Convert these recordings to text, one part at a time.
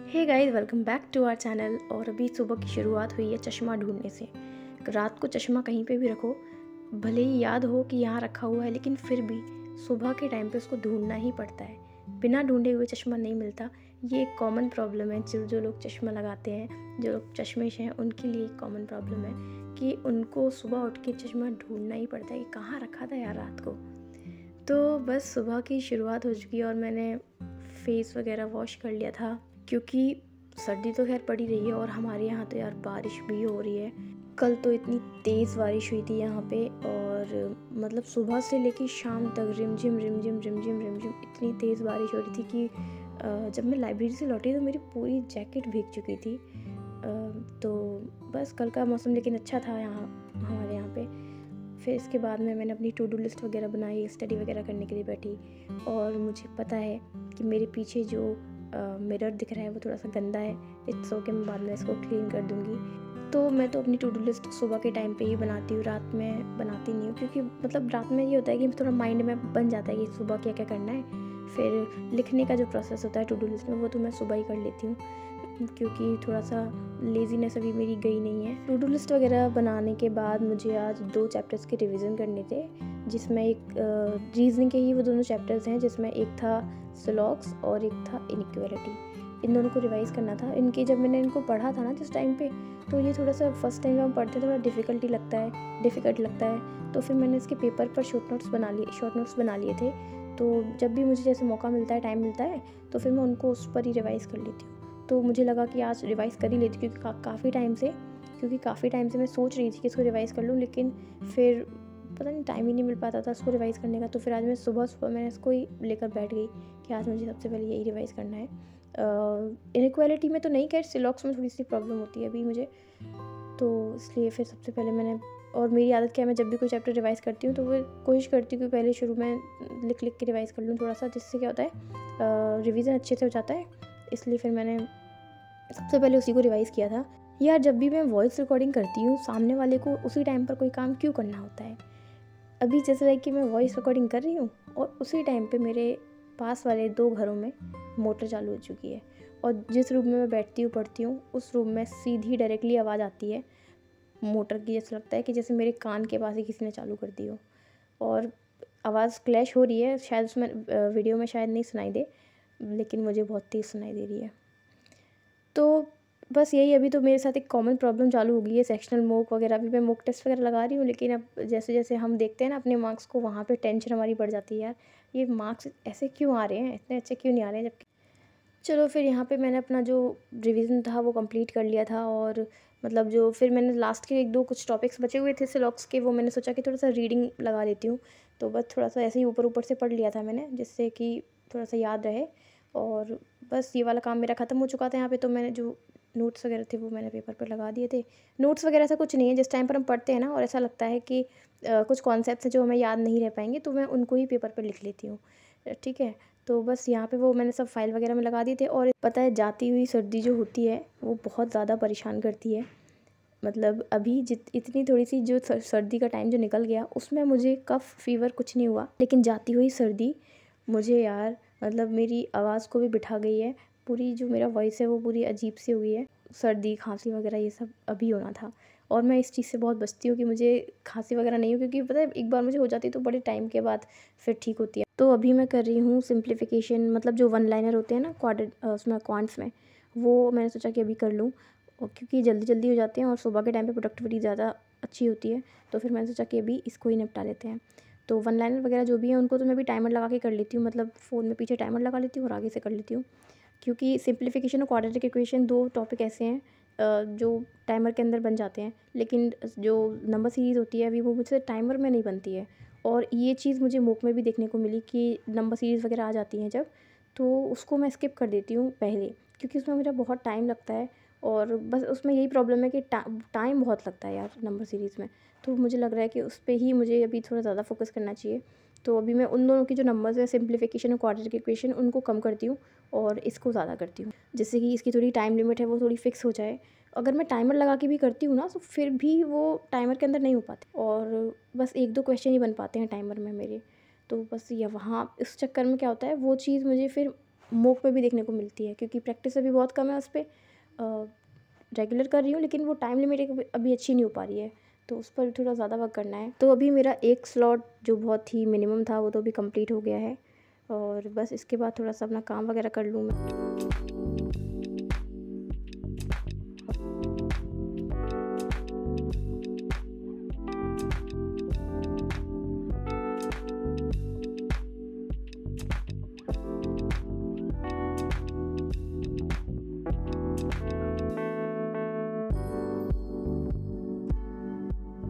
Hey guys, welcome back to our channel. और अभी सुबह की शुरुआत हुई है चश्मा ढूंढने से। रात को चश्मा कहीं पे भी रखो, भले ही याद हो कि यहाँ रखा हुआ है, लेकिन फिर भी सुबह के टाइम पे उसको ढूंढना ही पड़ता है। बिना ढूंढे हुए चश्मा नहीं मिलता। ये एक कॉमन प्रॉब्लम है। जो लोग चश्मा लगाते हैं, जो लोग चश्मेश हैं, उनके लिए एक कॉमन प्रॉब्लम है कि उनको सुबह उठ के चश्मा ढूंढना ही पड़ता है कि कहाँ रखा था यार रात को। तो बस सुबह की शुरुआत हो चुकी है और मैंने फेस वगैरह वॉश कर लिया था, क्योंकि सर्दी तो खैर पड़ी रही है और हमारे यहाँ तो यार बारिश भी हो रही है। कल तो इतनी तेज़ बारिश हुई थी यहाँ पे, और मतलब सुबह से लेकर शाम तक रिमझिम रिमझिम रिमझिम रिमझिम इतनी तेज़ बारिश हो रही थी कि जब मैं लाइब्रेरी से लौटी तो मेरी पूरी जैकेट भीग चुकी थी। तो बस कल का मौसम लेकिन अच्छा था यहाँ हमारे यहाँ पे। फिर इसके बाद में मैंने अपनी टू डू लिस्ट वगैरह बनाई, स्टडी वगैरह करने के लिए बैठी। और मुझे पता है कि मेरे पीछे जो मिरर दिख रहा है वो थोड़ा सा गंदा है। इट्स ओके, मैं बाद में इसको क्लीन कर दूँगी। तो मैं तो अपनी टू डू लिस्ट सुबह के टाइम पे ही बनाती हूँ, रात में बनाती नहीं हूँ, क्योंकि मतलब रात में ये होता है कि थोड़ा माइंड में बन जाता है कि सुबह क्या क्या करना है। फिर लिखने का जो प्रोसेस होता है टू डू लिस्ट में, वो तो मैं सुबह ही कर लेती हूँ, क्योंकि थोड़ा सा लेज़ीनेस अभी मेरी गई नहीं है। टू डू लिस्ट वगैरह बनाने के बाद मुझे आज 2 चैप्टर्स के रिवीजन करने थे, जिसमें एक रीजनिंग के ही वो दोनों चैप्टर्स हैं, जिसमें एक था सिलॉग्स और एक था इनइक्वालिटी। इन दोनों को रिवाइज़ करना था। इनके जब मैंने इनको पढ़ा था ना जिस टाइम पे, तो ये थोड़ा सा फर्स्ट टाइम जब हम पढ़ते थोड़ा डिफ़िकल्ट लगता है। तो फिर मैंने इसके पेपर पर शॉर्ट नोट्स बना लिए थे। तो जब भी मुझे जैसे मौका मिलता है, टाइम मिलता है, तो फिर मैं उनको उस पर ही रिवाइज़ कर लेती हूँ। तो मुझे लगा कि आज रिवाइज़ कर ही लेती, क्योंकि काफ़ी टाइम से मैं सोच रही थी कि इसको रिवाइज़ कर लूँ, लेकिन फिर पता नहीं टाइम ही नहीं मिल पाता था इसको रिवाइज़ करने का। तो फिर आज मैं सुबह मैंने इसको ही लेकर बैठ गई कि आज मुझे सबसे पहले यही रिवाइज़ करना है। इनइक्वालिटी में तो नहीं, खैर सिलॉक्स में थोड़ी सी प्रॉब्लम होती है अभी मुझे, तो इसलिए फिर सबसे पहले मैंने, और मेरी आदत क्या है, मैं जब भी कोई चैप्टर रिवाइज़ करती हूँ तो वो कोशिश करती हूँ कि पहले शुरू में लिख के रिवाइज़ कर लूँ थोड़ा सा, जिससे क्या होता है रिवीजन अच्छे से हो जाता है। इसलिए फिर मैंने सबसे पहले उसी को रिवाइज़ किया था। यार, जब भी मैं वॉइस रिकॉर्डिंग करती हूँ, सामने वाले को उसी टाइम पर कोई काम क्यों करना होता है। अभी जैसे लाइक कि मैं वॉइस रिकॉर्डिंग कर रही हूँ और उसी टाइम पे मेरे पास वाले 2 घरों में मोटर चालू हो चुकी है, और जिस रूम में मैं बैठती हूँ पढ़ती हूँ, उस रूम में सीधी डायरेक्टली आवाज़ आती है मोटर की। जैसे लगता है कि जैसे मेरे कान के पास ही किसी ने चालू कर दी हो, और आवाज़ क्लैश हो रही है। शायद उसमें वीडियो में शायद नहीं सुनाई दे, लेकिन मुझे बहुत तेज़ सुनाई दे रही है। तो बस यही, अभी तो मेरे साथ एक कॉमन प्रॉब्लम चालू हो गई है सेक्शनल मॉक वगैरह। अभी मैं मॉक टेस्ट वगैरह लगा रही हूँ, लेकिन अब जैसे जैसे हम देखते हैं ना अपने मार्क्स को, वहाँ पे टेंशन हमारी बढ़ जाती है। यार, ये मार्क्स ऐसे क्यों आ रहे हैं, इतने अच्छे क्यों नहीं आ रहे हैं। जबकि चलो, फिर यहाँ पे मैंने अपना जो रिवीजन था वो कंप्लीट कर लिया था, और मतलब जो फिर मैंने लास्ट के 1-2 कुछ टॉपिक्स बचे हुए थे सिलॉक्स के, वो मैंने सोचा कि थोड़ा सा रीडिंग लगा लेती हूँ। तो बस थोड़ा सा ऐसे ही ऊपर से पढ़ लिया था मैंने, जिससे कि थोड़ा सा याद रहे। और बस ये वाला काम मेरा ख़त्म हो चुका था यहाँ पे। तो मैंने जो नोट्स वगैरह थे वो मैंने पेपर पर लगा दिए थे। नोट्स वगैरह ऐसा कुछ नहीं है, जिस टाइम पर हम पढ़ते हैं ना और ऐसा लगता है कि कुछ कॉन्सेप्ट्स हैं जो हमें याद नहीं रह पाएंगे, तो मैं उनको ही पेपर पर लिख लेती हूँ। ठीक है, तो बस यहाँ पे वो मैंने सब फाइल वगैरह में लगा दिए थे। और पता है, जाती हुई सर्दी जो होती है वो बहुत ज़्यादा परेशान करती है। मतलब अभी इतनी थोड़ी सी जो सर्दी का टाइम जो निकल गया, उसमें मुझे कफ़ फीवर कुछ नहीं हुआ, लेकिन जाती हुई सर्दी मुझे यार, मतलब मेरी आवाज़ को भी बिठा गई है। पूरी जो मेरा वॉइस है वो पूरी अजीब सी हो गई है। सर्दी खांसी वगैरह ये सब अभी होना था, और मैं इस चीज़ से बहुत बचती हूँ कि मुझे खांसी वगैरह नहीं हो, क्योंकि पता है एक बार मुझे हो जाती तो बड़े टाइम के बाद फिर ठीक होती है। तो अभी मैं कर रही हूँ सिंप्लीफिकेशन, मतलब जो वन लाइनर होते हैं ना उसमें क्वांट्स में, वो मैंने सोचा कि अभी कर लूँ, और क्योंकि जल्दी जल्दी हो जाते हैं और सुबह के टाइम पे प्रोडक्टिविटी ज़्यादा अच्छी होती है। तो फिर मैंने सोचा कि अभी इसको ही निपटा लेते हैं। तो वन लाइनर वगैरह जो भी है उनको तो मैं भी टाइमर लगा के कर लेती हूँ, मतलब फ़ोन में पीछे टाइमर लगा लेती हूँ और आगे से कर लेती हूँ, क्योंकि सिंप्लीफिकेशन और क्वाड्रेटिक इक्वेशन 2 टॉपिक ऐसे हैं जो टाइमर के अंदर बन जाते हैं, लेकिन जो नंबर सीरीज़ होती है अभी वो मुझसे टाइमर में नहीं बनती है। और ये चीज़ मुझे मॉक में भी देखने को मिली कि नंबर सीरीज़ वगैरह आ जाती हैं जब, तो उसको मैं स्किप कर देती हूँ पहले, क्योंकि उसमें मेरा बहुत टाइम लगता है। और बस उसमें यही प्रॉब्लम है कि टाइम बहुत लगता है यार नंबर सीरीज़ में। तो मुझे लग रहा है कि उस पे ही मुझे अभी थोड़ा ज़्यादा फोकस करना चाहिए। तो अभी मैं उन दोनों की जो नंबर्स है, सिंप्लीफिकेशन और क्वाड्रेटिक इक्वेशन, उनको कम करती हूँ और इसको ज़्यादा करती हूँ, जिससे कि इसकी थोड़ी टाइम लिमिट है वो थोड़ी फिक्स हो जाए। अगर मैं टाइमर लगा के भी करती हूँ ना, तो फिर भी वो टाइमर के अंदर नहीं हो पाते, और बस 1-2 क्वेश्चन ही बन पाते हैं टाइमर में मेरे। तो बस ये वहाँ इस चक्कर में क्या होता है, वो चीज़ मुझे फिर मॉक में भी देखने को मिलती है, क्योंकि प्रैक्टिस अभी बहुत कम है उस पर। रेगुलर कर रही हूँ लेकिन वो टाइम लिमिट अभी अच्छी नहीं हो पा रही है, तो उस पर थोड़ा ज़्यादा वर्क करना है। तो अभी मेरा एक स्लॉट जो बहुत ही मिनिमम था वो तो अभी कंप्लीट हो गया है, और बस इसके बाद थोड़ा सा अपना काम वगैरह कर लूँ मैं।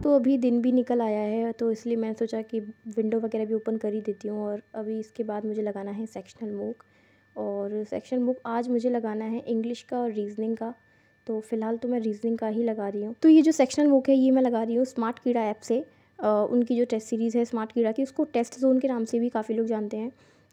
तो अभी दिन भी निकल आया है, तो इसलिए मैंने सोचा कि विंडो वगैरह भी ओपन कर ही देती हूँ। और अभी इसके बाद मुझे लगाना है सेक्शनल मूक, और सेक्शनल मूक आज मुझे लगाना है इंग्लिश का और रीजनिंग का। तो फ़िलहाल तो मैं रीजनिंग का ही लगा रही हूँ। तो ये जो सेक्शनल मूक है ये मैं लगा रही हूँ स्मार्ट कीड़ा ऐप से। उनकी जो टेस्ट सीरीज़ है स्मार्ट कीड़ा की, उसको टेस्ट जोन के नाम से भी काफ़ी लोग जानते हैं।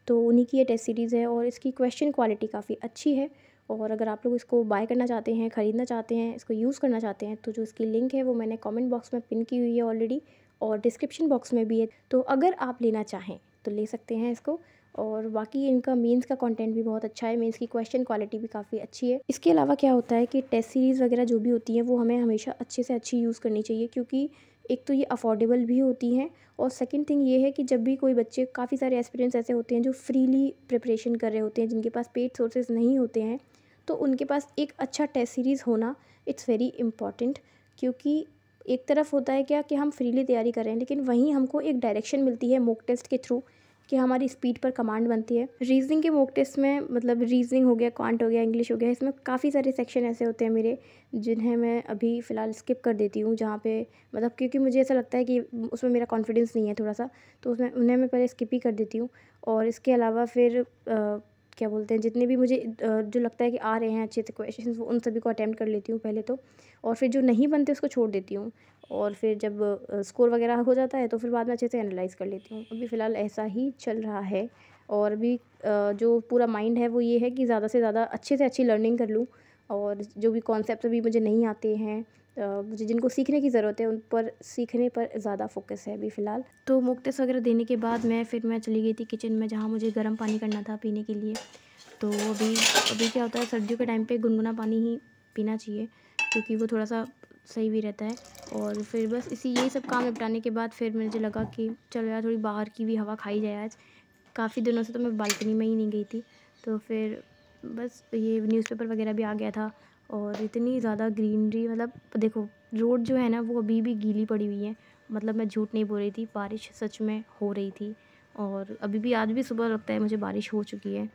तो उन्हीं की ये टेस्ट सीरीज़ है, और इसकी क्वेश्चन क्वालिटी काफ़ी अच्छी है। और अगर आप लोग इसको बाय करना चाहते हैं, ख़रीदना चाहते हैं, इसको यूज़ करना चाहते हैं, तो जो इसकी लिंक है वो मैंने कमेंट बॉक्स में पिन की हुई है ऑलरेडी, और डिस्क्रिप्शन बॉक्स में भी है। तो अगर आप लेना चाहें तो ले सकते हैं इसको। और बाकी इनका मेंस का कंटेंट भी बहुत अच्छा है, मेंस की क्वेश्चन क्वालिटी भी काफ़ी अच्छी है। इसके अलावा क्या होता है कि टेस्ट सीरीज़ वगैरह जो भी होती हैं वो हमें हमेशा अच्छे से अच्छी यूज़ करनी चाहिए, क्योंकि एक तो ये अफोर्डेबल भी होती हैं, और सेकंड थिंग ये है कि जब भी कोई बच्चे, काफ़ी सारे एस्पिरेंट्स ऐसे होते हैं जो फ्रीली प्रिपरेशन कर रहे होते हैं, जिनके पास पेड सोर्सेज नहीं होते हैं, तो उनके पास एक अच्छा टेस्ट सीरीज़ होना इट्स वेरी इम्पॉर्टेंट। क्योंकि एक तरफ होता है क्या कि हम फ्रीली तैयारी कर रहे हैं, लेकिन वहीं हमको एक डायरेक्शन मिलती है मॉक टेस्ट के थ्रू, कि हमारी स्पीड पर कमांड बनती है। रीजनिंग के मॉक टेस्ट में, मतलब रीजनिंग हो गया, क्वांट हो गया, इंग्लिश हो गया, इसमें काफ़ी सारे सेक्शन ऐसे होते हैं मेरे जिन्हें मैं अभी फ़िलहाल स्किप कर देती हूँ, जहाँ पे मतलब क्योंकि मुझे ऐसा लगता है कि उसमें मेरा कॉन्फिडेंस नहीं है थोड़ा सा, तो उसमें उन्हें मैं पहले स्किप ही कर देती हूँ। और इसके अलावा फिर क्या बोलते हैं, जितने भी मुझे जो लगता है कि आ रहे हैं अच्छे से क्वेश्चंस, वो उन सभी को अटेम्प्ट कर लेती हूँ पहले तो, और फिर जो नहीं बनते उसको छोड़ देती हूँ। और फिर जब स्कोर वगैरह हो जाता है तो फिर बाद में अच्छे से एनालाइज़ कर लेती हूँ। अभी फ़िलहाल ऐसा ही चल रहा है, और अभी जो पूरा माइंड है वो ये है कि ज़्यादा से ज़्यादा अच्छे से अच्छी लर्निंग कर लूँ, और जो भी कॉन्सेप्ट अभी मुझे नहीं आते हैं, मुझे जिनको सीखने की ज़रूरत है, उन पर सीखने पर ज़्यादा फोकस है अभी फ़िलहाल। तो मॉक टेस्ट वगैरह देने के बाद मैं चली गई थी किचन में, जहाँ मुझे गर्म पानी करना था पीने के लिए। तो अभी क्या होता है, सर्दियों के टाइम पे गुनगुना पानी ही पीना चाहिए, क्योंकि वो थोड़ा सा सही भी रहता है। और फिर बस यही सब काम निपटाने के बाद फिर मुझे लगा कि चलो यार थोड़ी बाहर की भी हवा खाई जाए आज। काफ़ी दिनों से तो मैं बालकनी में ही नहीं गई थी। तो फिर बस ये न्यूज़पेपर वगैरह भी आ गया था, और इतनी ज़्यादा ग्रीनरी, मतलब देखो रोड जो है ना वो अभी भी गीली पड़ी हुई है। मतलब मैं झूठ नहीं बोल रही थी, बारिश सच में हो रही थी, और अभी भी आज भी सुबह लगता है मुझे बारिश हो चुकी है।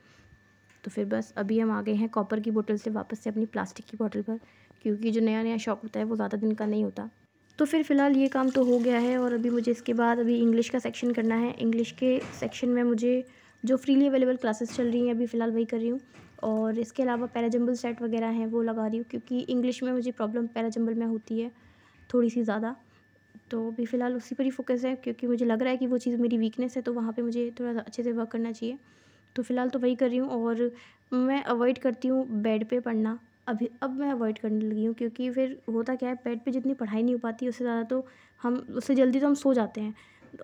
तो फिर बस अभी हम आ गए हैं कॉपर की बोतल से वापस से अपनी प्लास्टिक की बोतल पर, क्योंकि जो नया नया शौक होता है वो ज़्यादा दिन का नहीं होता। तो फिर फ़िलहाल ये काम तो हो गया है, और अभी मुझे इसके बाद अभी इंग्लिश का सेक्शन करना है। इंग्लिश के सेक्शन में मुझे जो फ्रीली अवेलेबल क्लासेस चल रही हैं अभी फ़िलहाल वही कर रही हूँ, और इसके अलावा पैराजंबल सेट वगैरह हैं वो लगा रही हूँ, क्योंकि इंग्लिश में मुझे प्रॉब्लम पैराजंबल में होती है थोड़ी सी ज़्यादा। तो अभी फ़िलहाल उसी पर ही फोकस है, क्योंकि मुझे लग रहा है कि वो चीज़ मेरी वीकनेस है, तो वहाँ पे मुझे थोड़ा सा अच्छे से वर्क करना चाहिए। तो फ़िलहाल तो वही कर रही हूँ, और मैं अवॉइड करती हूँ बेड पे पढ़ना। अब मैं अवॉइड करने लगी हूँ, क्योंकि फिर होता क्या है, बेड पे जितनी पढ़ाई नहीं हो पाती उससे ज़्यादा तो उससे जल्दी तो हम सो जाते हैं।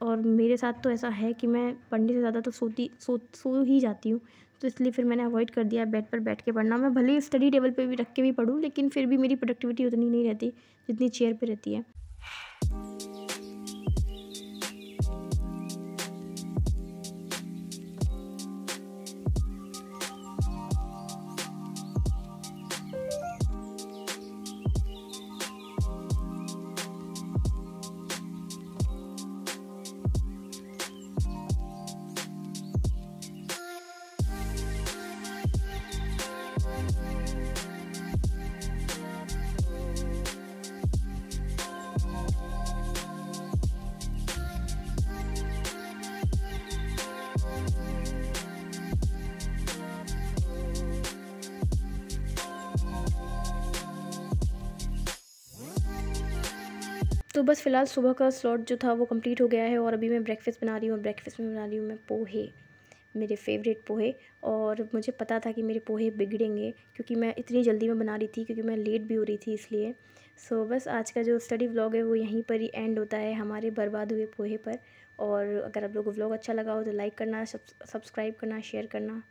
और मेरे साथ तो ऐसा है कि मैं पढ़ने से ज़्यादा तो सो ही जाती हूँ। तो इसलिए फिर मैंने अवॉइड कर दिया बेड पर बैठ के पढ़ना। मैं भले ही स्टडी टेबल पे भी रख के भी पढूँ, लेकिन फिर भी मेरी प्रोडक्टिविटी उतनी नहीं रहती जितनी चेयर पे रहती है। तो बस फ़िलहाल सुबह का स्लॉट जो था वो कंप्लीट हो गया है, और अभी मैं ब्रेकफ़ास्ट बना रही हूँ। ब्रेकफ़ास्ट में बना रही हूँ मैं पोहे, मेरे फेवरेट पोहे। और मुझे पता था कि मेरे पोहे बिगड़ेंगे, क्योंकि मैं इतनी जल्दी में बना रही थी, क्योंकि मैं लेट भी हो रही थी इसलिए। सो बस आज का जो स्टडी व्लॉग है वो यहीं पर ही एंड होता है, हमारे बर्बाद हुए पोहे पर। और अगर आप लोगों को व्लॉग अच्छा लगा हो तो लाइक करना, सब्सक्राइब करना, शेयर करना।